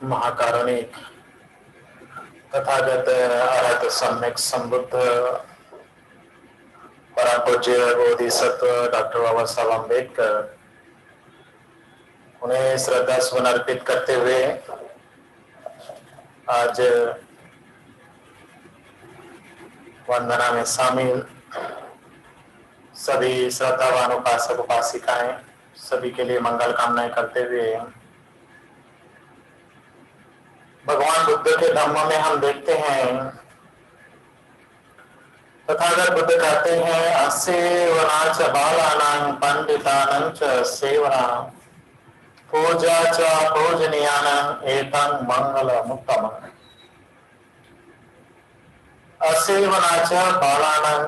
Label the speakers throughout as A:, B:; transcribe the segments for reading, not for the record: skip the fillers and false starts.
A: महाकारुणिक तथागत अरहत सम्यक संबुद्ध परम पूज्य बोधिसत्व डॉक्टर बाबा साहब अम्बेडकर, उन्हें श्रद्धा सुमन अर्पित करते हुए आज वंदना में शामिल सभी श्रद्धावान उपासक उपासिकाएं सभी के लिए मंगल कामनाएं करते हुए भगवान बुद्ध के धम्म में हम देखते हैं तथागत बुद्ध कहते हैं असेवना च बालानां पंडितानां च सेवना पूजा च पूजनीयानां एतं मंगलमुत्तमम्। असेवना च बालानां,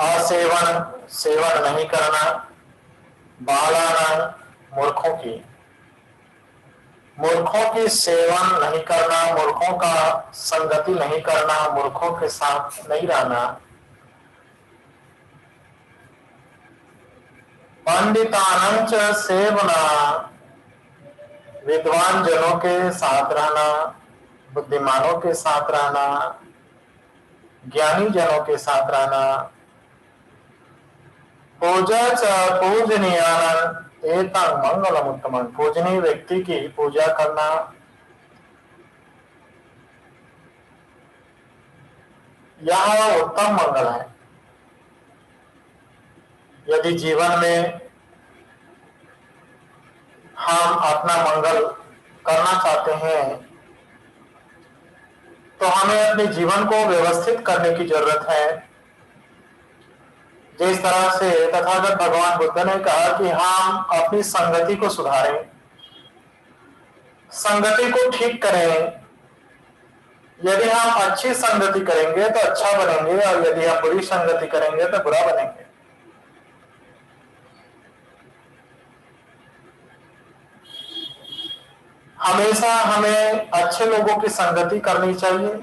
A: असेवन सेवन नहीं करना, बालानां मूर्खों की, मूर्खों की सेवन नहीं करना, मूर्खों का संगति नहीं करना, मूर्खों के साथ नहीं रहना। पंडितानां च सेवना, विद्वान जनों के साथ रहना, बुद्धिमानों के साथ रहना, ज्ञानी जनों के साथ रहना। पूजा च पूजनीयानां एतं मंगलमुत्तमम्, पूजनीय व्यक्ति की पूजा करना यह उत्तम मंगल है। यदि जीवन में हम अपना मंगल करना चाहते हैं तो हमें अपने जीवन को व्यवस्थित करने की जरूरत है। जिस तरह से तथागत भगवान बुद्ध ने कहा कि हम अपनी संगति को सुधारें, संगति को ठीक करें। यदि हम अच्छी संगति करेंगे तो अच्छा बनेंगे और यदि हम बुरी संगति करेंगे तो बुरा बनेंगे। हमेशा हमें अच्छे लोगों की संगति करनी चाहिए,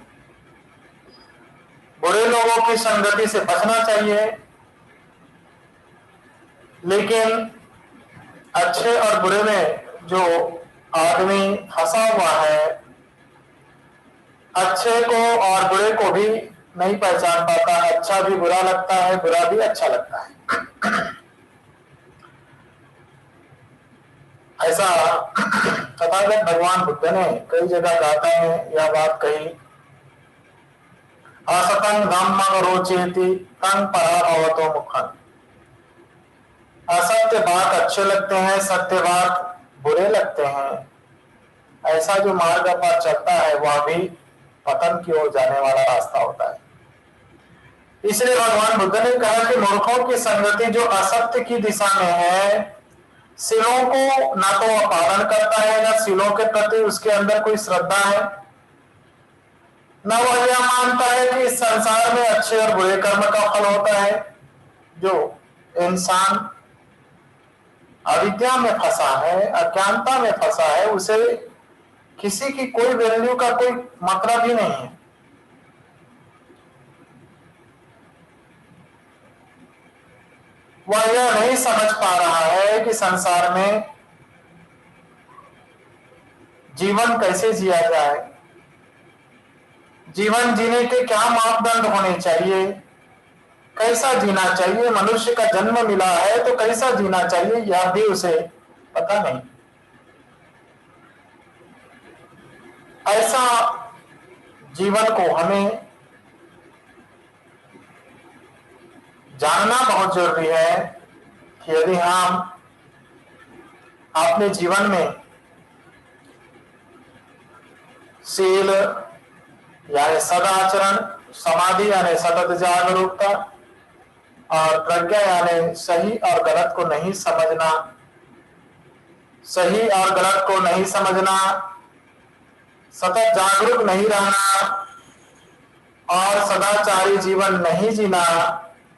A: बुरे लोगों की संगति से बचना चाहिए। लेकिन अच्छे और बुरे में जो आदमी फंसा हुआ है, अच्छे को और बुरे को भी नहीं पहचान पाता, अच्छा भी बुरा लगता है, बुरा भी अच्छा लगता है। ऐसा तथागत भगवान बुद्ध ने कई जगह गाता है यह बात कही, असतं धम्मं रोचेति तं पराभवतो मुखं। असत्य बात अच्छे लगते हैं, सत्य बात बुरे लगते हैं। ऐसा जो मार्ग पर चलता है वह भी पतन की ओर जाने वाला रास्ता होता है। इसलिए भगवान बुद्ध ने कहा कि मूर्खों की संगति जो असत्य की दिशा में है, शिलों को न तो वह पालन करता है, न शिलों के प्रति उसके अंदर कोई श्रद्धा है, न वह यह मानता है कि इस संसार में अच्छे और बुरे कर्म का फल होता है। जो इंसान अविद्या में फंसा है, अज्ञानता में फंसा है, उसे किसी की कोई वैल्यू का कोई मतलब ही नहीं है। वह यह नहीं समझ पा रहा है कि संसार में जीवन कैसे जिया जाए, जीवन जीने के क्या मापदंड होने चाहिए, कैसा जीना चाहिए। मनुष्य का जन्म मिला है तो कैसा जीना चाहिए यह भी उसे पता नहीं। ऐसा जीवन को हमें जानना बहुत जरूरी है कि यदि हम अपने जीवन में शील यानी सदाचरण, समाधि यानी सतत जागरूकता और प्रज्ञा यानी सही और गलत को नहीं समझना, सही और गलत को नहीं समझना, सतत जागरूक नहीं रहना और सदाचारी जीवन नहीं जीना,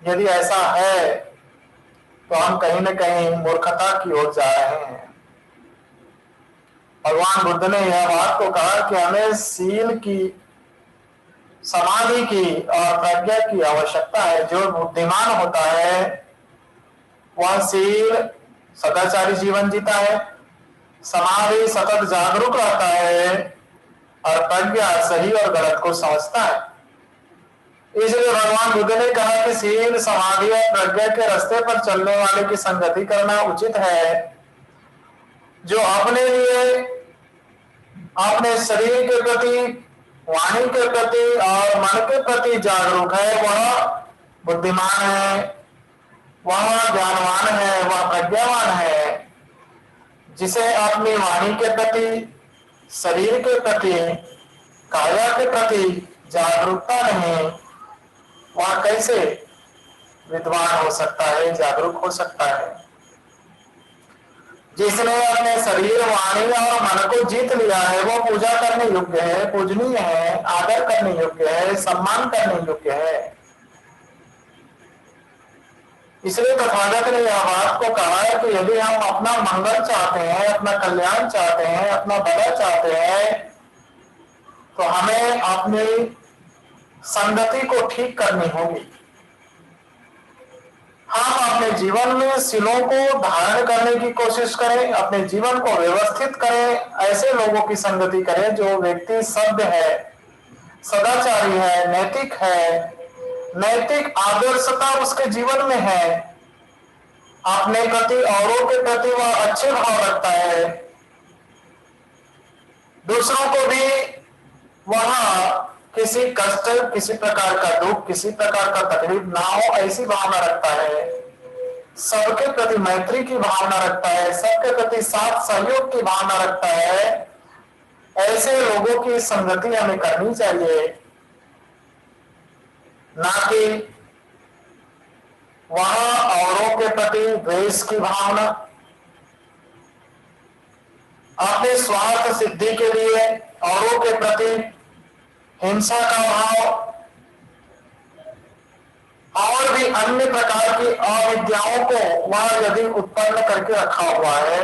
A: यदि ऐसा है तो हम कहीं न कहीं मूर्खता की ओर जा रहे हैं। भगवान बुद्ध ने यह बात को कहा कि हमें शील की, समाधि की और प्रज्ञा की आवश्यकता है। जो बुद्धिमान होता है वह शील सदाचारी जीवन जीता है, समाधि सतत जागरूक रहता है और प्रज्ञा सही और गलत को समझता है। इसलिए भगवान बुद्ध ने कहा कि शील समाधि और प्रज्ञा के रास्ते पर चलने वाले की संगति करना उचित है। जो अपने लिए, अपने शरीर के प्रति, वाणी के प्रति और मन के प्रति जागरूक है, वह बुद्धिमान है, वह ज्ञानवान है, वह प्रज्ञावान है। जिसे अपनी वाणी के प्रति, शरीर के प्रति, काया के प्रति जागरूकता नहीं, वह कैसे विद्वान हो सकता है, जागरूक हो सकता है? जिसने अपने शरीर, वाणी और मन को जीत लिया है, वो पूजा करने योग्य है, पूजनीय है, आदर करने योग्य है, सम्मान करने योग्य है। इसलिए तथागत ने यह बात को कहा है कि यदि हम अपना मंगल चाहते हैं, अपना कल्याण चाहते हैं, अपना भला चाहते हैं, तो हमें अपनी संगति को ठीक करनी होगी। हम अपने जीवन में शीलों को धारण करने की कोशिश करें, अपने जीवन को व्यवस्थित करें, ऐसे लोगों की संगति करें जो व्यक्ति सभ्य है, सदाचारी है, नैतिक है, नैतिक आदर्शता उसके जीवन में है, अपने प्रति, औरों के प्रति वह अच्छे भाव रखता है, दूसरों को भी वह किसी कष्ट, किसी प्रकार का दुख, किसी प्रकार का तकलीफ ना हो ऐसी भावना रखता है, सबके प्रति मैत्री की भावना रखता है, सबके प्रति साथ सहयोग की भावना रखता है, ऐसे लोगों की संगति हमें करनी चाहिए। ना कि वहां औरों के प्रति द्वेष की भावना, अपने स्वार्थ सिद्धि के लिए औरों के प्रति हिंसा का भाव और भी अन्य प्रकार की अविद्याओं को वह यदि उत्पन्न करके रखा हुआ है,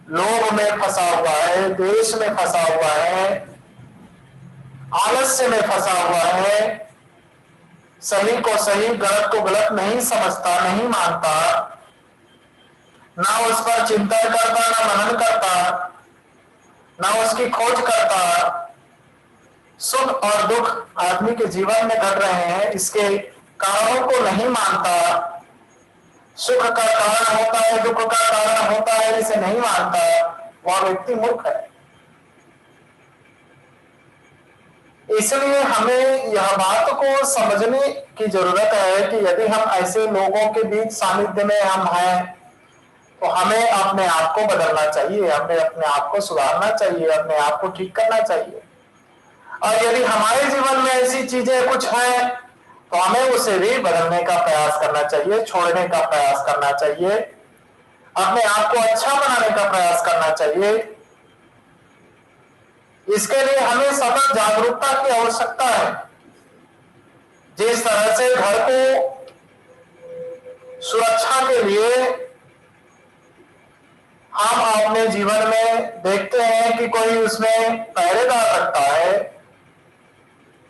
A: लोभ में फंसा हुआ है, द्वेष में फंसा हुआ है, आलस्य में फंसा हुआ है, सही को सही, गलत को गलत नहीं समझता, नहीं मानता, ना उस पर चिंतन करता, ना मनन करता, ना उसकी खोज करता, सुख और दुख आदमी के जीवन में घट रहे हैं, इसके कारणों को नहीं मानता, सुख का कारण होता है, दुख का कारण होता है, इसे नहीं मानता, वह व्यक्ति मूर्ख है। इसलिए हमें यह बात को समझने की जरूरत है कि यदि हम ऐसे लोगों के बीच सानिध्य में हम हैं, तो हमें अपने आप को बदलना चाहिए, हमें अपने आप को सुधारना चाहिए, अपने आप को ठीक करना चाहिए। और यदि हमारे जीवन में ऐसी चीजें कुछ हैं, तो हमें उसे भी बदलने का प्रयास करना चाहिए, छोड़ने का प्रयास करना चाहिए, अपने आप को अच्छा बनाने का प्रयास करना चाहिए। इसके लिए हमें सतत जागरूकता की आवश्यकता है। जिस तरह से घर को सुरक्षा के लिए हम अपने जीवन में देखते हैं कि कोई उसमें पहरेदार रखता है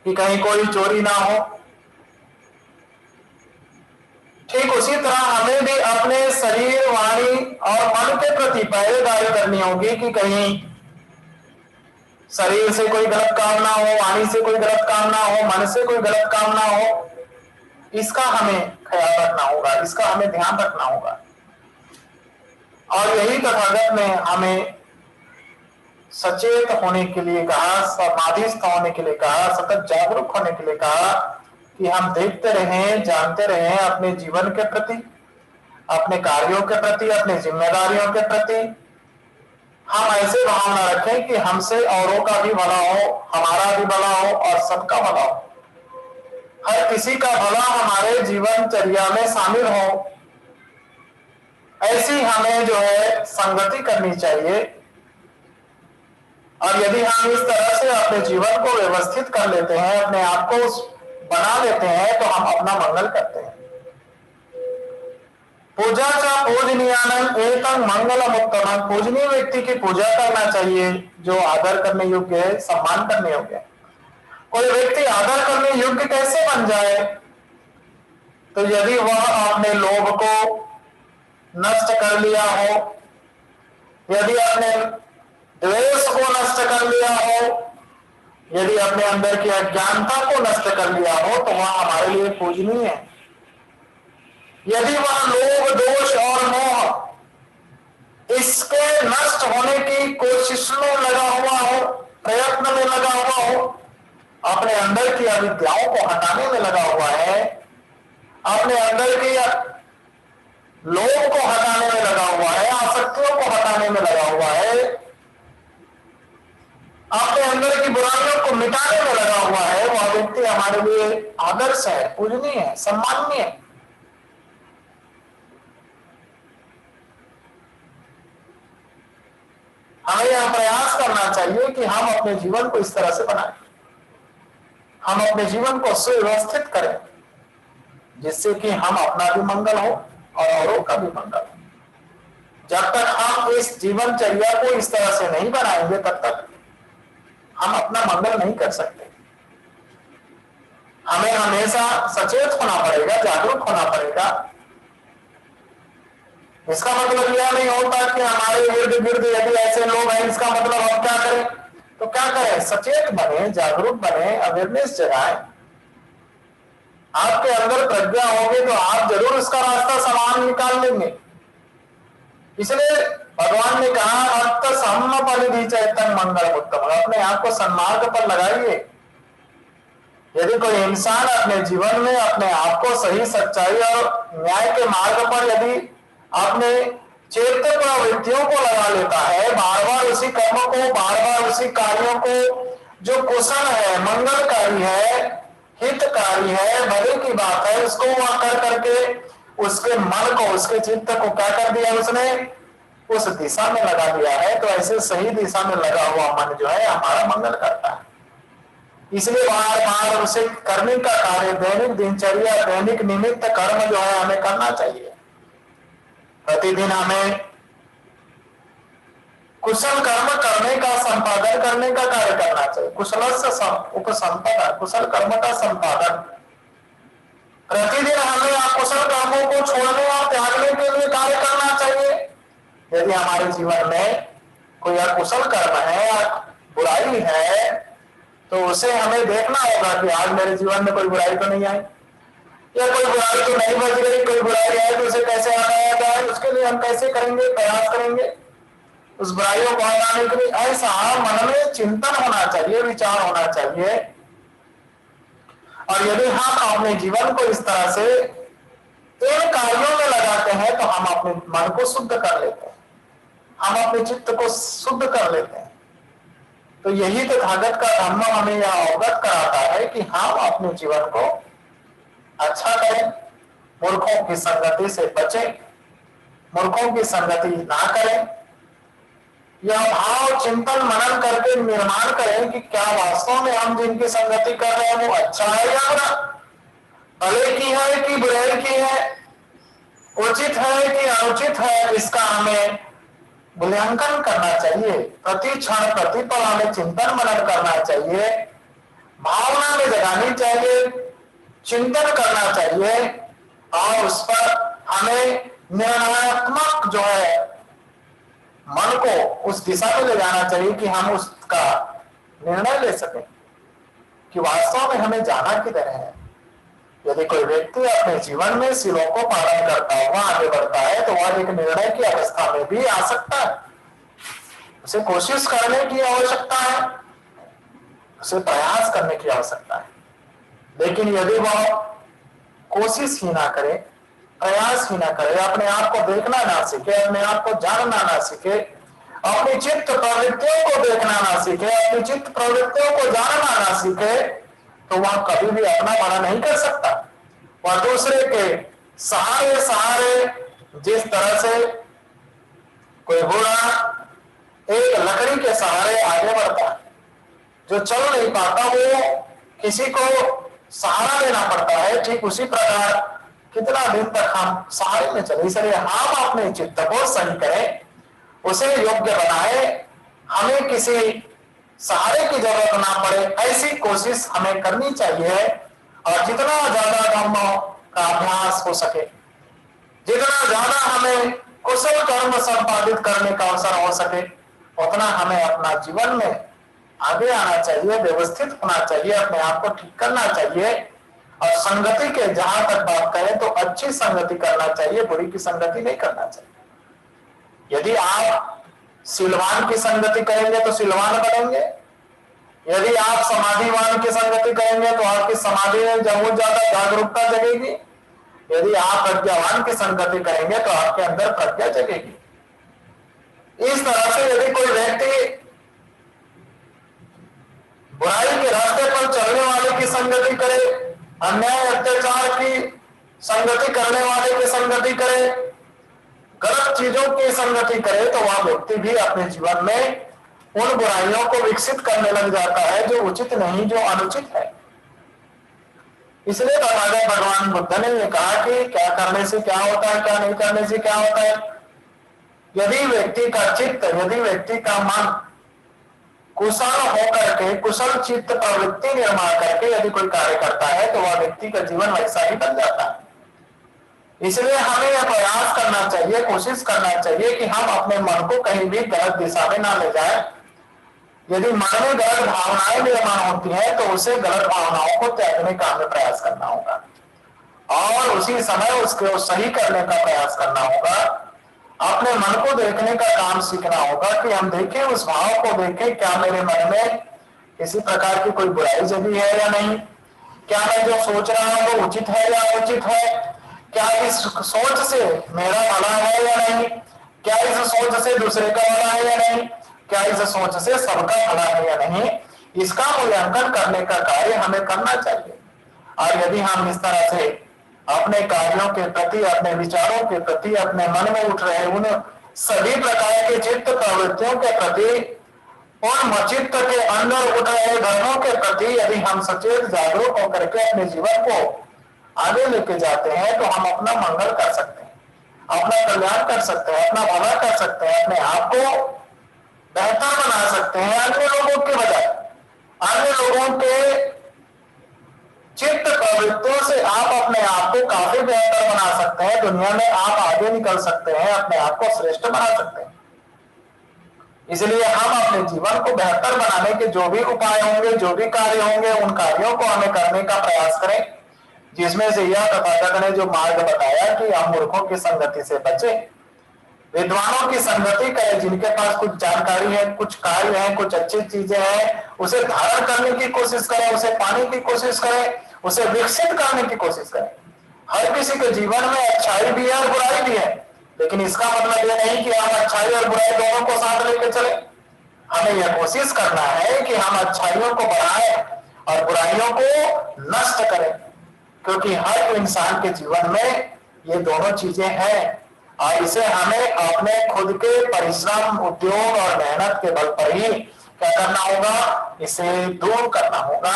A: कि कहीं कोई चोरी ना हो, ठीक उसी तरह हमें भी अपने शरीर, वाणी और मन के प्रति पहरेदारी करनी होगी कि कहीं शरीर से कोई गलत काम ना हो, वाणी से कोई गलत काम ना हो, मन से कोई गलत काम ना हो। इसका हमें ख्याल रखना होगा, इसका हमें ध्यान रखना होगा। और यही तथागत ने हमें सचेत होने के लिए कहा, समाधिस्थ होने के लिए कहा, सतत जागरूक होने के लिए कहा कि हम देखते रहें, जानते रहें अपने जीवन के प्रति, अपने कार्यों के प्रति, अपने जिम्मेदारियों के प्रति हम ऐसे भावना रखें कि हमसे औरों का भी भला हो, हमारा भी भला हो और सबका भला हो, हर किसी का भला हमारे जीवनचर्या में शामिल हो। ऐसी हमें जो है संगति करनी चाहिए। और यदि हम इस तरह से अपने जीवन को व्यवस्थित कर लेते हैं, अपने आप को बना लेते हैं, तो हम अपना मंगल करते हैं। पूजा चा पूजनीयानम एतं मंगलम उत्तमम। पूजनीय व्यक्ति की पूजा करना चाहिए जो आदर करने योग्य है, सम्मान करने योग्य है। कोई व्यक्ति आदर करने योग्य कैसे बन जाए? तो यदि वह अपने लोभ को नष्ट कर लिया हो, यदि अपने द्वेष को नष्ट कर लिया हो, यदि अपने अंदर की अज्ञानता को नष्ट कर लिया हो, तो वह हमारे लिए पूजनीय है। यदि वह लोभ, दोष और मोह इसके नष्ट होने की कोशिश में लगा हुआ हो, प्रयत्न में लगा हुआ हो, अपने अंदर की अविद्याओं को हटाने में लगा हुआ है, अपने अंदर की लोभ को हटाने में लगा हुआ है, आसक्तियों को हटाने में लगा हुआ है, अपने अंदर की बुराइयों को मिटाने में लगा हुआ है, वह व्यक्ति हमारे लिए आदर्श है, पूजनीय है, सम्माननीय है। हमें यह प्रयास करना चाहिए कि हम अपने जीवन को इस तरह से बनाएं, हम अपने जीवन को सुव्यवस्थित करें, जिससे कि हम अपना भी मंगल हो और औरों का भी मंगल हो। जब तक हम इस जीवनचर्या को इस तरह से नहीं बनाएंगे, तब तक हम अपना मंगल नहीं कर सकते। हमें हमेशा सचेत होना पड़ेगा, जागरूक होना पड़ेगा। इसका मतलब यह नहीं होता कि हमारे इर्द गिर्द यदि ऐसे लोग हैं, इसका मतलब हम क्या करें? तो क्या करें? सचेत बने, जागरूक बने, अवेयरनेस जगाएं। आपके अंदर प्रज्ञा होगी तो आप जरूर इसका रास्ता समान निकाल लेंगे। इसलिए भगवान ने कहा, अत्त सम्म परिधि चैतन्य मंगल उत्तम। अपने आप को सन्मार्ग पर लगाइए। यदि कोई इंसान अपने जीवन में अपने आप को सही, सच्चाई और न्याय के मार्ग पर यदि अपने चेतन प्रवृत्तियों को लगा लेता है, बार बार उसी कर्मों को, बार बार उसी कार्यों को जो कुशल है, मंगलकारी है, हितकारी है, भले की बात है, उसको वह कर करके उसके मन को, उसके चित्त को क्या कर दिया उसने? उस दिशा में लगा दिया है। तो ऐसे सही दिशा में लगा हुआ मन जो है हमारा मंगल करता है। इसलिए बार बार उसे करने का कार्य, दैनिक दिनचर्या, दैनिक निमित्त कर्म जो है हमें करना चाहिए। प्रतिदिन हमें कुशल कर्म करने का, संपादन करने का कार्य करना चाहिए। कुशलस्य उपसंपदा, कुशल कर्म का संपादन। प्रतिदिन हमें अकुशल कर्मों को छोड़ने और त्यागने के लिए कार्य करना चाहिए। यदि हमारे जीवन में कोई अकुशल कर्म है, बुराई है, तो उसे हमें देखना होगा कि आज मेरे जीवन में कोई बुराई तो नहीं आई, या कोई बुराई तो नहीं बच गई, कोई बुराई है तो उसे कैसे हटाया जाए, उसके लिए हम कैसे करेंगे, प्रयास करेंगे उस बुराइयों को हटाने के लिए। ऐसा मन में चिंतन होना चाहिए, विचार होना चाहिए। और यदि हम अपने जीवन को इस तरह से इन कार्यों में लगाते हैं, तो हम अपने मन को शुद्ध कर लेते हैं, हम अपने चित्त को शुद्ध कर लेते हैं। तो यही तथागत का धर्म हमें यह अवगत कराता है कि हम अपने जीवन को अच्छा करें, मूर्खों की संगति से बचें, मूर्खों की संगति ना करें। यह भाव चिंतन मनन करके निर्माण करें कि क्या वास्तव में हम जिनकी संगति कर रहे हैं वो अच्छा है या बुरा, भले की है कि बुराई की है, उचित है कि अनुचित है, इसका हमें मूल्यांकन करना चाहिए। प्रति क्षण प्रति पल हमें चिंतन मनन करना चाहिए, भावना में जगानी चाहिए, चिंतन करना चाहिए, और उस पर हमें निर्णयात्मक जो है मन को उस दिशा में ले जाना चाहिए कि हम उसका निर्णय ले सकें कि वास्तव में हमें जाना किधर है। यदि कोई व्यक्ति अपने जीवन में शिलों को पालन करता हुआ आगे बढ़ता है, तो वह एक निर्णय की अवस्था में भी आ सकता है। उसे कोशिश करने की आवश्यकता है, उसे प्रयास करने की आवश्यकता है। लेकिन यदि वह कोशिश ही ना करे, प्रयास ही ना करे, अपने आप को देखना ना सीखे, अपने आप को जानना ना सीखे, अपनी चित्त प्रवृत्तियों को देखना ना सीखे, अपनी चित्त प्रवृत्तियों को जानना ना सीखे, तो वह कभी भी अपना भला नहीं कर सकता। वह दूसरे के सहारे सहारे, जिस तरह से कोई घोड़ा एक लकड़ी के सहारे आगे बढ़ता है, जो चल नहीं पाता वो किसी को सहारा देना पड़ता है, ठीक उसी प्रकार कितना दिन तक हम सहारे में चले। इसलिए हम अपने चित्त को सही करें, उसे योग्य बनाए, हमें किसी सहारे की जरूरत ना पड़े, ऐसी कोशिश हमें करनी चाहिए। और जितना ज्यादा धर्मों का अभ्यास हो सके, जितना ज्यादा हमें कुशल कर्म संपादित करने का अवसर हो सके, उतना हमें अपना जीवन में आगे आना चाहिए, व्यवस्थित होना चाहिए, अपने आप को ठीक करना चाहिए। और संगति के जहां तक बात करें तो अच्छी संगति करना चाहिए, बुरी की संगति नहीं करना चाहिए। यदि आप शीलवान की संगति करेंगे तो शीलवान बनेंगे, यदि आप समाधिवान की संगति करेंगे तो आपकी समाधि में बहुत ज्यादा जागरूकता जगेगी, यदि आप प्रज्ञावान की संगति करेंगे तो आपके अंदर प्रज्ञा जगेगी। इस तरह से यदि कोई व्यक्ति बुराई के रास्ते पर चलने वाले की संगति करे, अन्याय अत्याचार की संगति करने वाले की संगति करे, गलत चीजों की संगति करे, तो वह व्यक्ति भी अपने जीवन में उन बुराइयों को विकसित करने लग जाता है जो उचित नहीं, जो अनुचित है। इसलिए भगवान बुद्ध ने यह कहा कि क्या करने से क्या होता है, क्या नहीं करने से क्या होता है। यदि व्यक्ति का चित्त, यदि व्यक्ति का मन कुशल होकर के, कुशल चित्त प्रवृत्ति निर्माण करके यदि कोई कार्य करता है तो वह व्यक्ति का जीवन वैसा ही बन जाता है। इसलिए हमें यह प्रयास करना चाहिए, कोशिश करना चाहिए कि हम अपने मन को कहीं भी गलत दिशा में ना ले जाए। यदि मन में गलत भावनाएं निर्माण होती हैं तो उसे गलत भावनाओं को त्यागने का हमें प्रयास करना होगा और उसी समय उसको सही करने का प्रयास करना होगा। अपने मन को देखने का काम सीखना होगा कि हम देखें, उस भाव को देखें, क्या मेरे मन में किसी प्रकार की कोई बुराई जगी है या नहीं, क्या मैं जो सोच रहा हूं वो उचित है या अनुचित है, क्या इस सोच से मेरा भला है या नहीं, क्या इस सोच से दूसरे का भला है या नहीं, क्या इस सोच से सबका भला है या नहीं, इसका मूल्यांकन करने का कार्य हमें करना चाहिए। और यदि हम इस तरह से अपने कार्यों के प्रति, अपने विचारों के प्रति, अपने मन में उठ रहे उन सभी प्रकार के चित्त प्रवृत्तियों के प्रति, उन चित्त के अंदर उठ रहे धर्मों के प्रति यदि हम सचेत जागरूक होकर के अपने जीवन को आगे लेके जाते हैं तो हम अपना मंगल कर सकते हैं, अपना कल्याण कर सकते हैं, अपना भला कर सकते हैं, अपने आप को बेहतर बना सकते हैं अन्य लोगों के बजाय। अन्य लोगों के चित्त प्रवृत्तियों से आप अपने आप को काफी बेहतर बना सकते हैं, दुनिया में आप आगे निकल सकते हैं, अपने आप को श्रेष्ठ बना सकते हैं। इसलिए हम अपने जीवन को बेहतर बनाने के जो भी उपाय होंगे, जो भी कार्य होंगे, उन कार्यों को हमें करने का प्रयास करें, जिसमें से यह तथागत ने जो मार्ग बताया कि हम मूर्खों की संगति से बचें, विद्वानों की संगति करें, जिनके पास कुछ जानकारी है, कुछ कार्य है, कुछ अच्छी चीजें हैं, उसे धारण करने की कोशिश करें, उसे पाने की कोशिश करें, उसे विकसित करने की कोशिश करें। हर किसी के जीवन में अच्छाई भी है और बुराई भी है, लेकिन इसका मतलब यह नहीं कि हम अच्छाई और बुराई दोनों को साथ लेकर चले। हमें यह कोशिश करना है कि हम अच्छाइयों को बढ़ाएं और बुराइयों को नष्ट करें, क्योंकि हर इंसान के जीवन में ये दोनों चीजें हैं और इसे हमें अपने खुद के परिश्रम, उद्योग और मेहनत के बल पर ही क्या करना होगा, इसे दूर करना होगा,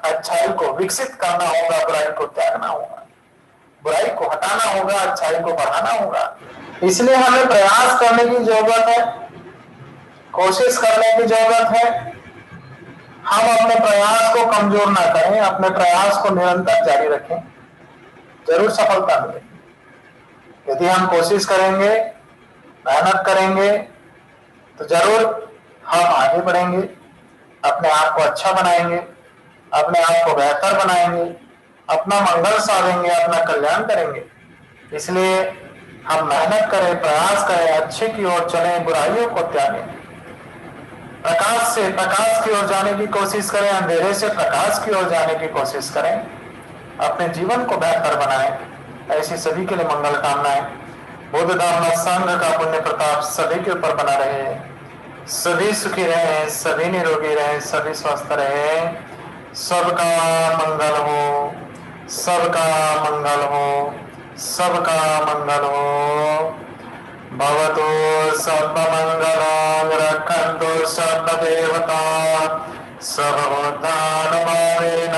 A: अच्छाई को विकसित करना होगा, बुराई को त्यागना होगा, बुराई को हटाना होगा, अच्छाई को बढ़ाना होगा। इसलिए हमें प्रयास करने की जरूरत है, कोशिश करने की जरूरत है। हम अपने प्रयास को कमजोर ना करें, अपने प्रयास को निरंतर जारी रखें, जरूर सफलता मिलेगी। यदि हम कोशिश करेंगे, मेहनत करेंगे तो जरूर हम आगे बढ़ेंगे, अपने आप को अच्छा बनाएंगे, अपने आप को बेहतर बनाएंगे, अपना मंगल साधेंगे, अपना कल्याण करेंगे। इसलिए हम मेहनत करें, प्रयास करें, अच्छे की ओर चलें, बुराइयों को त्यागें, प्रकाश से प्रकाश की ओर जाने की कोशिश करें, अंधेरे से प्रकाश की ओर जाने की कोशिश करें, अपने जीवन को बेहतर बनाएं। ऐसी सभी के लिए मंगल कामनाएं। बुद्ध धर्म संघ का पुण्य प्रताप सभी के ऊपर बना रहे, सभी सुखी रहे, सभी निरोगी रहे, सभी स्वस्थ रहे, सबका मंगल हो, सबका मंगल हो, सबका मंगल हो। भवतु सर्वमंगलं रक्षन्तु सर्वदेवता सर्वभूतानुभावेन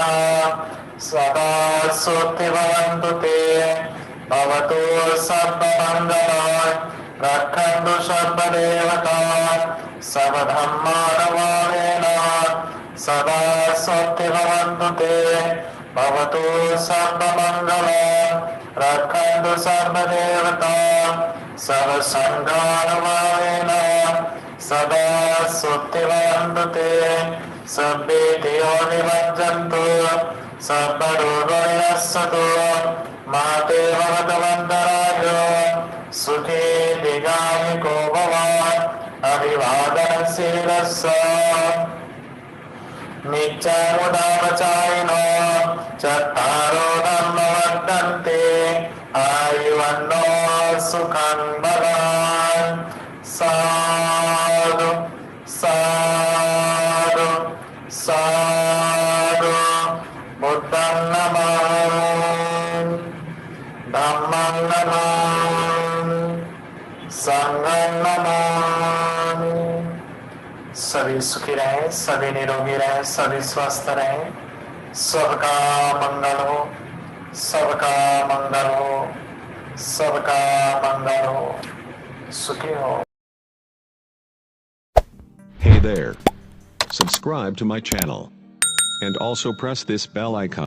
A: सदा सुखिवन्तु ते। भवतु सर्वमंगलं रक्षन्तु सर्वदेवता सर्वधर्मानुभावेन सदा सुखिवन्तु ते। भवतु सर्वमङ्गल रक्षन्तु सर्वदेवता सर्वसङ्घानुभावेन सदा सुत्तिवन्तु ते सर्वे देयो निमज्जन्तु सर्वरोगविनश्यतु माते भगवन्तराय सुखे दीर्घायुको भव अभिवादनशीलस्य नित्यमुदावचारिणो चत्तारो धर्मवर्धन्ते आयुवन्नो सुखं बलान् साधु साधु साधु बुद्धं नमामि धम्मं नमामि संघं नमामि। सभी सुखी रहें, सभी निरोगी रहें, सभी स्वस्थ रहें, सबका मंगल हो, सबका मंगल हो, सबका मंगल हो, सुखी हो।
B: Hey there. Subscribe to my channel. And also press this bell icon.